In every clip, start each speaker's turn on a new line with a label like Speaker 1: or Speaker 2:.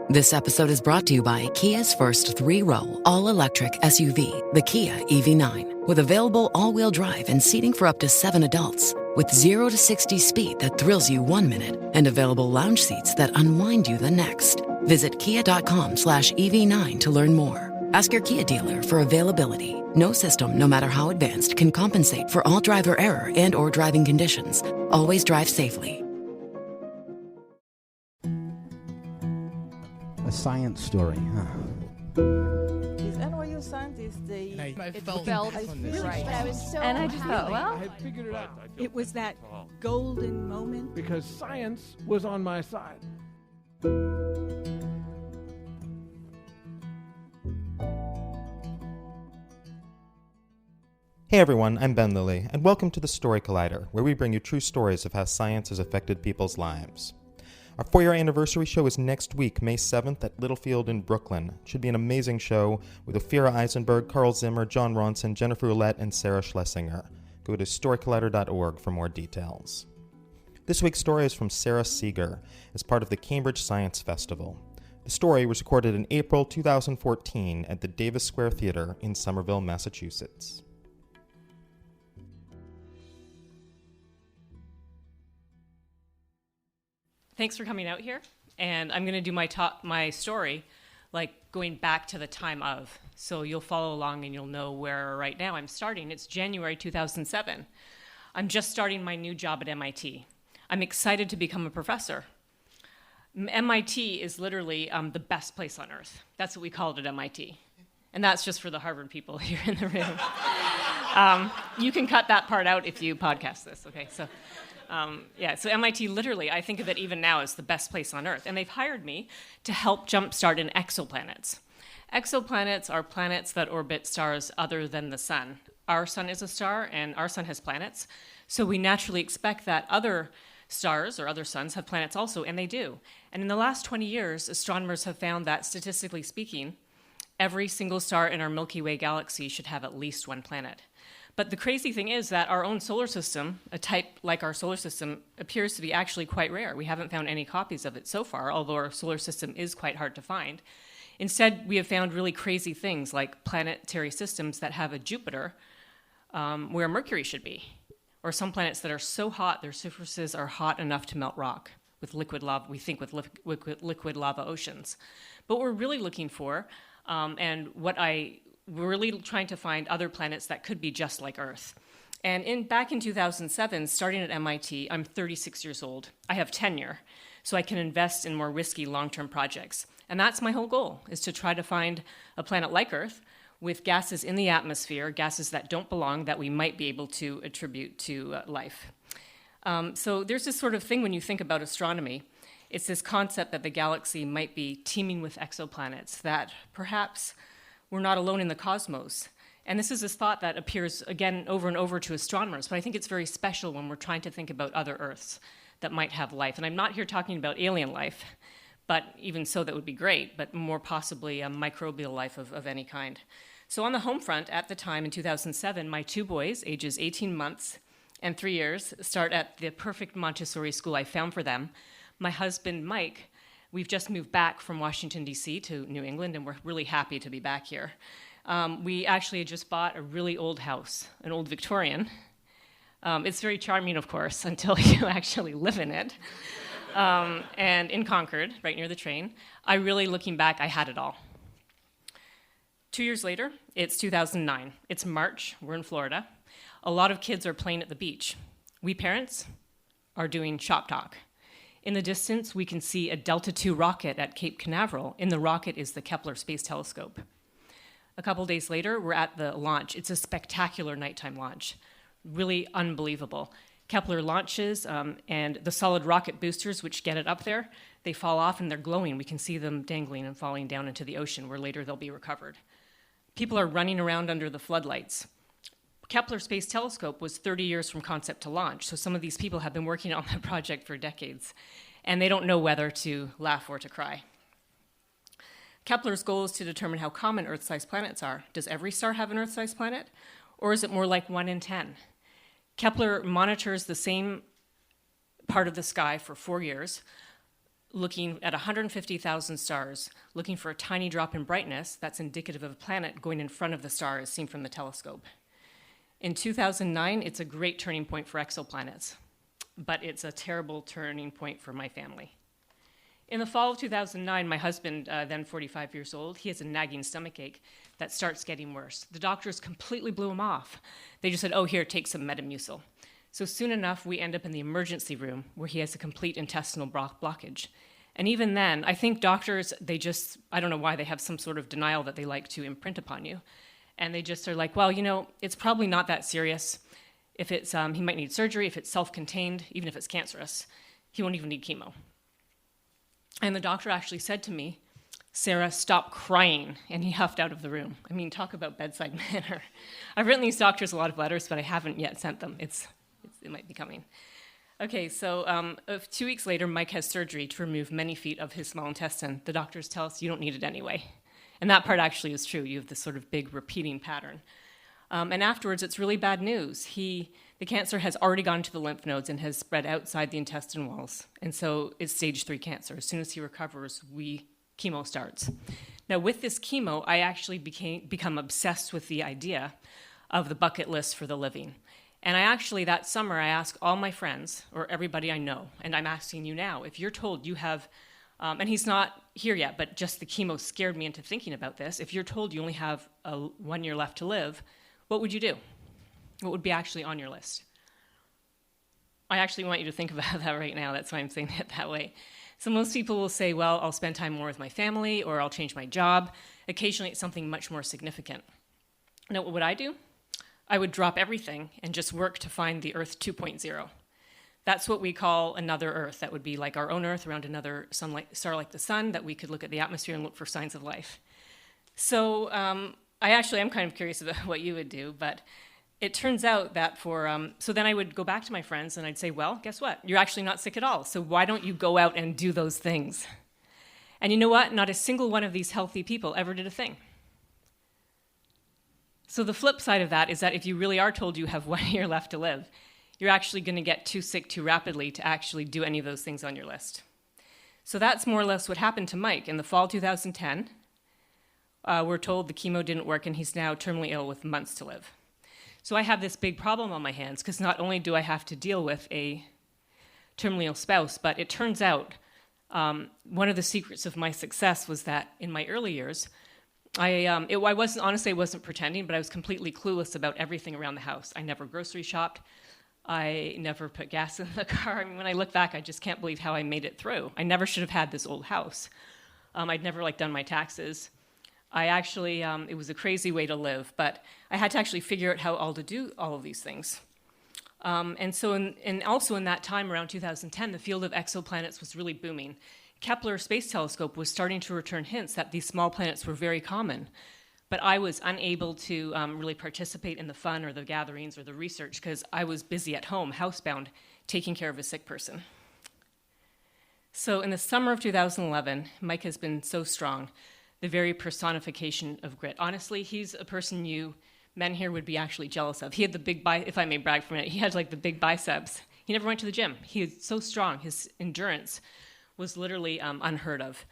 Speaker 1: This episode is brought to you by Kia's first three-row, all-electric SUV, the Kia EV9, with available all-wheel drive and seating for up to 7 adults, with 0 to 60 speed that thrills you 1 minute and available lounge seats that unwind you the next. Visit kia.com/EV9 to learn more. Ask your Kia dealer for availability. No system, no matter how advanced, can compensate for all driver error and or driving conditions. Always drive safely.
Speaker 2: A science story, huh?
Speaker 3: These NYU scientists,
Speaker 4: I
Speaker 3: felt
Speaker 4: right.
Speaker 3: I was so
Speaker 4: And I just thought, well,
Speaker 5: I had figured it out.
Speaker 3: It was that golden moment.
Speaker 5: Because science was on my side.
Speaker 6: Hey everyone, I'm Ben Lilly, and welcome to the Story Collider, where we bring you true stories of how science has affected people's lives. Our 4-year anniversary show is next week, May 7th, at Littlefield in Brooklyn. It should be an amazing show with Ophira Eisenberg, Carl Zimmer, John Ronson, Jennifer Roulette, and Sarah Schlesinger. Go to storycollider.org for more details. This week's story is from Sara Seager as part of the Cambridge Science Festival. The story was recorded in April 2014 at the Davis Square Theater in Somerville, Massachusetts.
Speaker 7: Thanks for coming out here, and I'm going to do my story like going back to the time of. So you'll follow along and you'll know where right now I'm starting. It's January 2007. I'm just starting my new job at MIT. I'm excited to become a professor. MIT is literally the best place on earth. That's what we call it at MIT. And that's just for the Harvard people here in the room. You can cut that part out if you podcast this, okay? So MIT literally, I think of it even now as the best place on Earth. And they've hired me to help jumpstart in exoplanets. Exoplanets are planets that orbit stars other than the sun. Our sun is a star, and our sun has planets. So we naturally expect that other stars or other suns have planets also, and they do. And in the last 20 years, astronomers have found that, statistically speaking, every single star in our Milky Way galaxy should have at least one planet. But the crazy thing is that our own solar system, a type like our solar system, appears to be actually quite rare. We haven't found any copies of it so far, although our solar system is quite hard to find. Instead, we have found really crazy things like planetary systems that have a Jupiter where Mercury should be, or some planets that are so hot their surfaces are hot enough to melt rock with liquid lava, we think with liquid lava oceans. But what we're really looking for, we're really trying to find other planets that could be just like Earth. And back in 2007, starting at MIT, I'm 36 years old. I have tenure, so I can invest in more risky long-term projects. And that's my whole goal, is to try to find a planet like Earth with gases in the atmosphere, gases that don't belong, that we might be able to attribute to life. So there's this sort of thing when you think about astronomy. It's this concept that the galaxy might be teeming with exoplanets, that perhaps we're not alone in the cosmos. And this is this thought that appears again over and over to astronomers, but I think it's very special when we're trying to think about other Earths that might have life. And I'm not here talking about alien life, but even so, that would be great, but more possibly a microbial life of any kind. So on the home front, at the time in 2007, my 2 boys, ages 18 months and 3 years, start at the perfect Montessori school I found for them. My husband, Mike, we've just moved back from Washington, D.C. to New England, and we're really happy to be back here. We actually had just bought a really old house, an old Victorian. It's very charming, of course, until you actually live in it. And in Concord, right near the train, looking back, I had it all. 2 years later, it's 2009. It's March, we're in Florida. A lot of kids are playing at the beach. We parents are doing shop talk. In the distance, we can see a Delta II rocket at Cape Canaveral. In the rocket is the Kepler Space Telescope. A couple days later, we're at the launch. It's a spectacular nighttime launch, really unbelievable. Kepler launches, and the solid rocket boosters, which get it up there, they fall off and they're glowing. We can see them dangling and falling down into the ocean, where later they'll be recovered. People are running around under the floodlights. Kepler Space Telescope was 30 years from concept to launch, so some of these people have been working on that project for decades, and they don't know whether to laugh or to cry. Kepler's goal is to determine how common Earth-sized planets are. Does every star have an Earth-sized planet, or is it more like 1 in 10? Kepler monitors the same part of the sky for 4 years, looking at 150,000 stars, looking for a tiny drop in brightness that's indicative of a planet going in front of the star as seen from the telescope. In 2009, it's a great turning point for exoplanets, but it's a terrible turning point for my family. In the fall of 2009, my husband, then 45 years old, he has a nagging stomachache that starts getting worse. The doctors completely blew him off. They just said, oh, here, take some Metamucil. So soon enough, we end up in the emergency room where he has a complete intestinal blockage. And even then, I think doctors, I don't know why they have some sort of denial that they like to imprint upon you. And they just are like, well, it's probably not that serious. If it's, he might need surgery. If it's self-contained, even if it's cancerous, he won't even need chemo. And the doctor actually said to me, Sarah, stop crying. And he huffed out of the room. I mean, talk about bedside manner. I've written these doctors a lot of letters, but I haven't yet sent them. It might be coming. Okay, so 2 weeks later, Mike has surgery to remove many feet of his small intestine. The doctors tell us you don't need it anyway. And that part actually is true. You have this sort of big repeating pattern. And afterwards, it's really bad news. The cancer has already gone to the lymph nodes and has spread outside the intestine walls. And so it's stage 3 cancer. As soon as he recovers, chemo starts. Now, with this chemo, I actually become obsessed with the idea of the bucket list for the living. And that summer, I asked all my friends, or everybody I know, and I'm asking you now, if you're told you have, and he's not here yet, but just the chemo scared me into thinking about this. If you're told you only have 1 year left to live, what would you do? What would be actually on your list? I actually want you to think about that right now. That's why I'm saying it that way. So most people will say, well, I'll spend time more with my family, or I'll change my job. Occasionally, it's something much more significant. Now, what would I do? I would drop everything and just work to find the Earth 2.0. That's what we call another Earth. That would be like our own Earth around another star like the sun, that we could look at the atmosphere and look for signs of life. So I actually am kind of curious about what you would do, but it turns out that so then I would go back to my friends and I'd say, well, guess what? You're actually not sick at all. So why don't you go out and do those things? And you know what? Not a single one of these healthy people ever did a thing. So the flip side of that is that if you really are told you have 1 year left to live, you're actually going to get too sick too rapidly to actually do any of those things on your list. So that's more or less what happened to Mike. In the fall 2010, we're told the chemo didn't work and he's now terminally ill with months to live. So I have this big problem on my hands because not only do I have to deal with a terminally ill spouse, but it turns out one of the secrets of my success was that in my early years, I wasn't pretending, but I was completely clueless about everything around the house. I never grocery shopped. I never put gas in the car. I mean, when I look back, I just can't believe how I made it through. I never should have had this old house. I'd never done my taxes. It was a crazy way to live, but I had to actually figure out how to do all of these things. And also in that time, around 2010, the field of exoplanets was really booming. Kepler Space Telescope was starting to return hints that these small planets were very common, but I was unable to really participate in the fun or the gatherings or the research because I was busy at home, housebound, taking care of a sick person. So in the summer of 2011, Mike has been so strong, the very personification of grit. Honestly, he's a person you men here would be actually jealous of. He had the big if I may brag for a minute, he had the big biceps. He never went to the gym. He was so strong. His endurance was literally unheard of.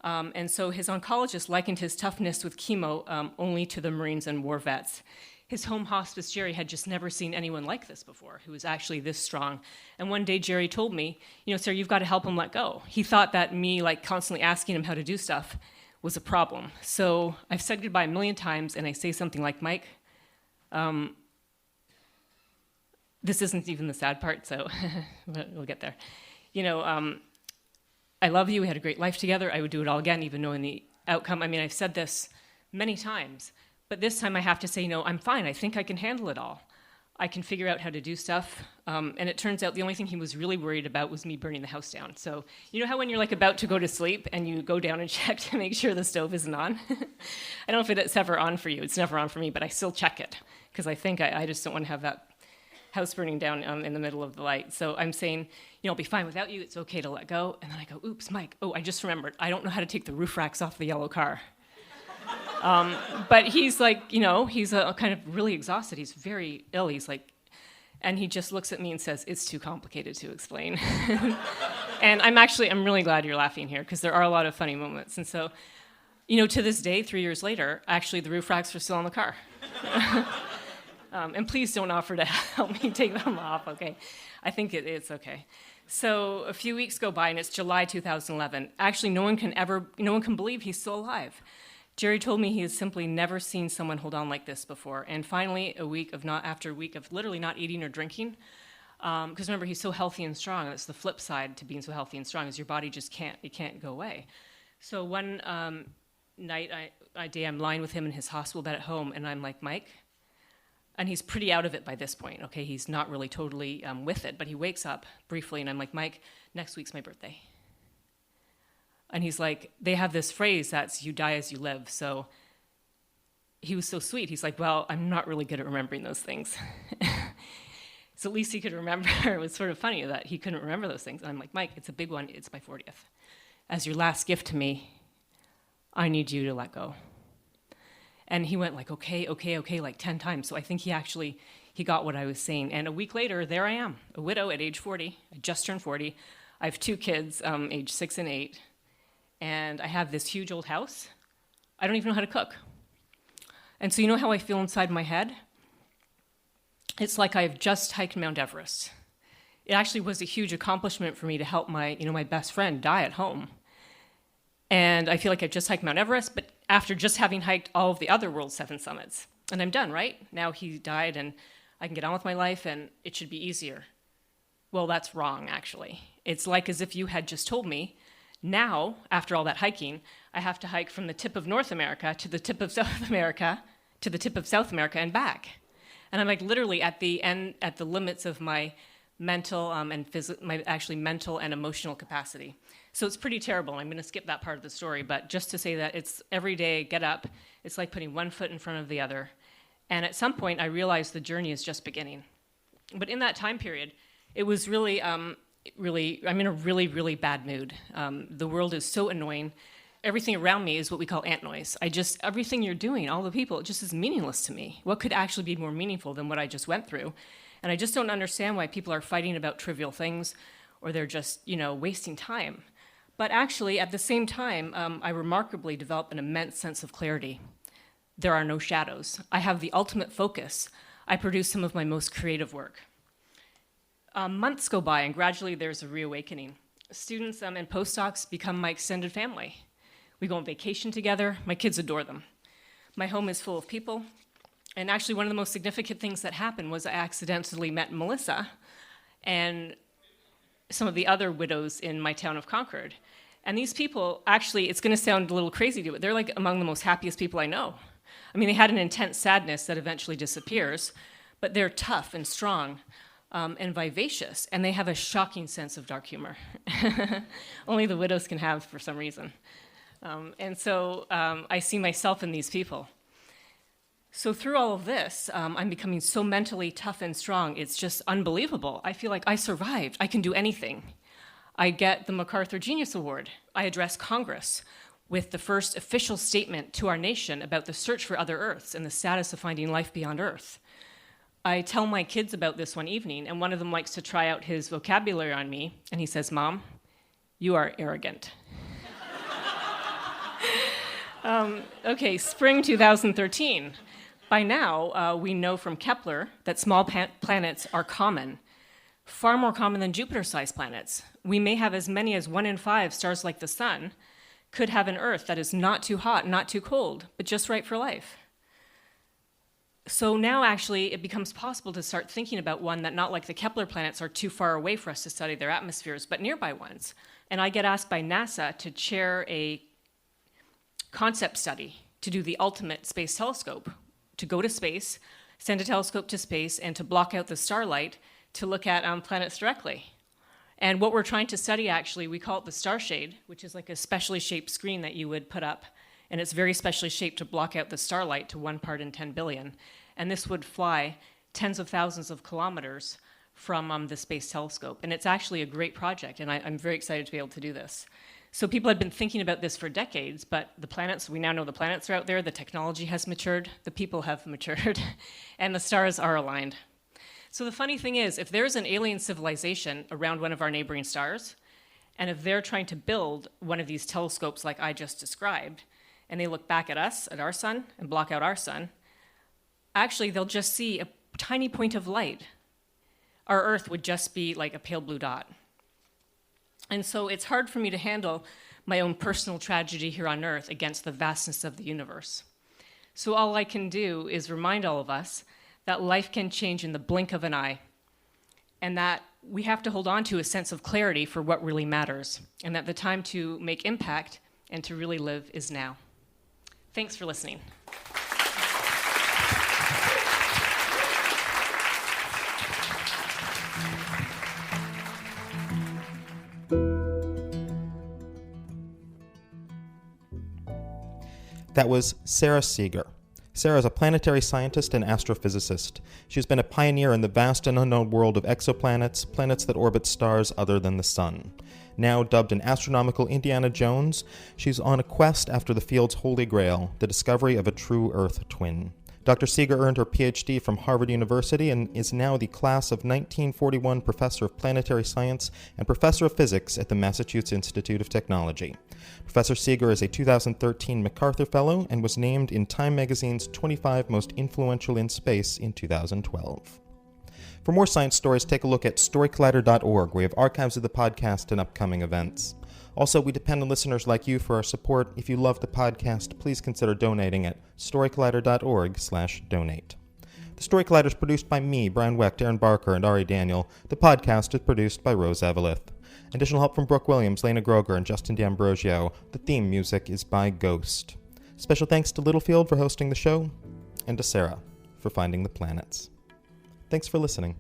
Speaker 7: And so his oncologist likened his toughness with chemo only to the Marines and war vets. His home hospice, Jerry, had just never seen anyone like this before, who was actually this strong. And one day, Jerry told me, Sarah, you've got to help him let go. He thought that me, constantly asking him how to do stuff was a problem. So I've said goodbye a million times, and I say something like, Mike, this isn't even the sad part, so we'll get there. I love you. We had a great life together. I would do it all again, even knowing the outcome. I mean, I've said this many times, but this time I have to say, I'm fine. I think I can handle it all. I can figure out how to do stuff. And it turns out the only thing he was really worried about was me burning the house down. So you know how when you're about to go to sleep and you go down and check to make sure the stove isn't on? I don't know if it's ever on for you. It's never on for me, but I still check it because I think I just don't want to have that house burning down in the middle of the light. So I'm saying, I'll be fine without you. It's okay to let go. And then I go, oops, Mike. Oh, I just remembered. I don't know how to take the roof racks off the yellow car. But he's he's kind of really exhausted. He's very ill. He's and he just looks at me and says, it's too complicated to explain. And I'm really glad you're laughing here, because there are a lot of funny moments. And so, to this day, 3 years later, actually the roof racks are still on the car. And please don't offer to help me take them off, okay? I think it's okay. So a few weeks go by, and it's July 2011. Actually, no one can believe he's still alive. Jerry told me he has simply never seen someone hold on like this before. And finally, after a week of literally not eating or drinking, because remember, he's so healthy and strong. That's the flip side to being so healthy and strong, is your body just can't go away. So one night, I'm lying with him in his hospital bed at home, and I'm like, Mike, and he's pretty out of it by this point, okay? He's not really totally with it, but he wakes up briefly, and I'm like, Mike, next week's my birthday. And he's like, they have this phrase that's you die as you live. So he was so sweet. He's like, well, I'm not really good at remembering those things. So at least he could remember. It was sort of funny that he couldn't remember those things. And I'm like, Mike, it's a big one. It's my 40th. As your last gift to me, I need you to let go. And he went like, okay, like 10 times. So I think he got what I was saying. And a week later, there I am, a widow at age 40. I just turned 40. I have 2 kids, age 6 and 8. And I have this huge old house. I don't even know how to cook. And so you know how I feel inside my head? It's like I've just hiked Mount Everest. It actually was a huge accomplishment for me to help my best friend die at home. And I feel like I've just hiked Mount Everest, but after just having hiked all of the other World 7 summits. And I'm done, right? Now he died, and I can get on with my life, and it should be easier. Well, that's wrong, actually. It's like as if you had just told me, now, after all that hiking, I have to hike from the tip of North America to the tip of South America, to the tip of South America and back. And I'm like literally at the limits of my mental mental and emotional capacity. So it's pretty terrible. I'm going to skip that part of the story, but just to say that it's every day, get up. It's like putting one foot in front of the other. And at some point, I realized the journey is just beginning. But in that time period, it was really, I'm in a really, really bad mood. The world is so annoying. Everything around me is what we call ant noise. Everything you're doing, all the people, it just is meaningless to me. What could actually be more meaningful than what I just went through? And I just don't understand why people are fighting about trivial things, or they're just, wasting time. But actually, at the same time, I remarkably developed an immense sense of clarity. There are no shadows. I have the ultimate focus. I produce some of my most creative work. Months go by, and gradually there's a reawakening. Students and postdocs become my extended family. We go on vacation together. My kids adore them. My home is full of people. And actually, one of the most significant things that happened was I accidentally met Melissa and some of the other widows in my town of Concord. And these people, actually, it's going to sound a little crazy to it, they're like among the most happiest people I know. I mean, they had an intense sadness that eventually disappears, but they're tough and strong. And vivacious, and they have a shocking sense of dark humor. Only the widows can have for some reason. And so I see myself in these people. So through all of this, I'm becoming so mentally tough and strong, it's just unbelievable. I feel like I survived. I can do anything. I get the MacArthur Genius Award. I address Congress with the first official statement to our nation about the search for other Earths and the status of finding life beyond Earth. I tell my kids about this one evening, and one of them likes to try out his vocabulary on me, and he says, "Mom, you are arrogant." Okay, spring 2013. By now, we know from Kepler that small planets are common, far more common than Jupiter-sized planets. We may have as many as 1 in 5 stars like the sun, could have an Earth that is not too hot, not too cold, but just right for life. So now, actually, it becomes possible to start thinking about one that, not like the Kepler planets, are too far away for us to study their atmospheres, but nearby ones. And I get asked by NASA to chair a concept study to do the ultimate space telescope, to go to space, send a telescope to space, and to block out the starlight to look at planets directly. And what we're trying to study, actually, we call it the star shade, which is like a specially shaped screen that you would put up. And it's very specially shaped to block out the starlight to 1 part in 10 billion. And this would fly tens of thousands of kilometers from the Space Telescope. And it's actually a great project, and I'm very excited to be able to do this. So people had been thinking about this for decades, but the planets, we now know the planets are out there, the technology has matured, the people have matured, and the stars are aligned. So the funny thing is, if there's an alien civilization around one of our neighboring stars, And if they're trying to build one of these telescopes like I just described, and they look back at us, at our sun, and block out our sun, actually they'll just see a tiny point of light. Our Earth would just be like a pale blue dot. And so it's hard for me to handle my own personal tragedy here on Earth against the vastness of the universe. So all I can do is remind all of us that life can change in the blink of an eye, and that we have to hold on to a sense of clarity for what really matters, and that the time to make impact and to really live is now. Thanks for listening.
Speaker 6: That was Sara Seager. Sara is a planetary scientist and astrophysicist. She's been a pioneer in the vast and unknown world of exoplanets, planets that orbit stars other than the sun. Now dubbed an astronomical Indiana Jones, she's on a quest after the field's holy grail, the discovery of a true Earth twin. Dr. Seager earned her PhD from Harvard University and is now the class of 1941 Professor of Planetary Science and Professor of Physics at the Massachusetts Institute of Technology. Professor Seager is a 2013 MacArthur Fellow and was named in Time magazine's 25 Most Influential in Space in 2012. For more science stories, take a look at storycollider.org, where we have archives of the podcast and upcoming events. Also, we depend on listeners like you for our support. If you love the podcast, please consider donating at storycollider.org/donate. The Story Collider is produced by me, Brian Wecht, Aaron Barker, and Ari Daniel. The podcast is produced by Rose Eveleth. Additional help from Brooke Williams, Lena Groger, and Justin D'Ambrosio. The theme music is by Ghost. Special thanks to Littlefield for hosting the show, and to Sara for finding the planets. Thanks for listening.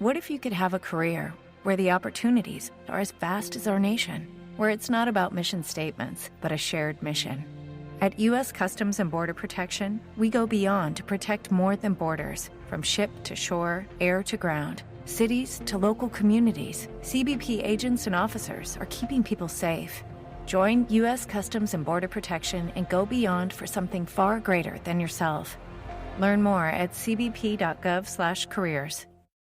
Speaker 4: What if you could have a career where the opportunities are as vast as our nation, where it's not about mission statements, but a shared mission? At U.S. Customs and Border Protection, we go beyond to protect more than borders. From ship to shore, air to ground, cities to local communities, CBP agents and officers are keeping people safe. Join U.S. Customs and Border Protection and go beyond for something far greater than yourself. Learn more at cbp.gov/careers.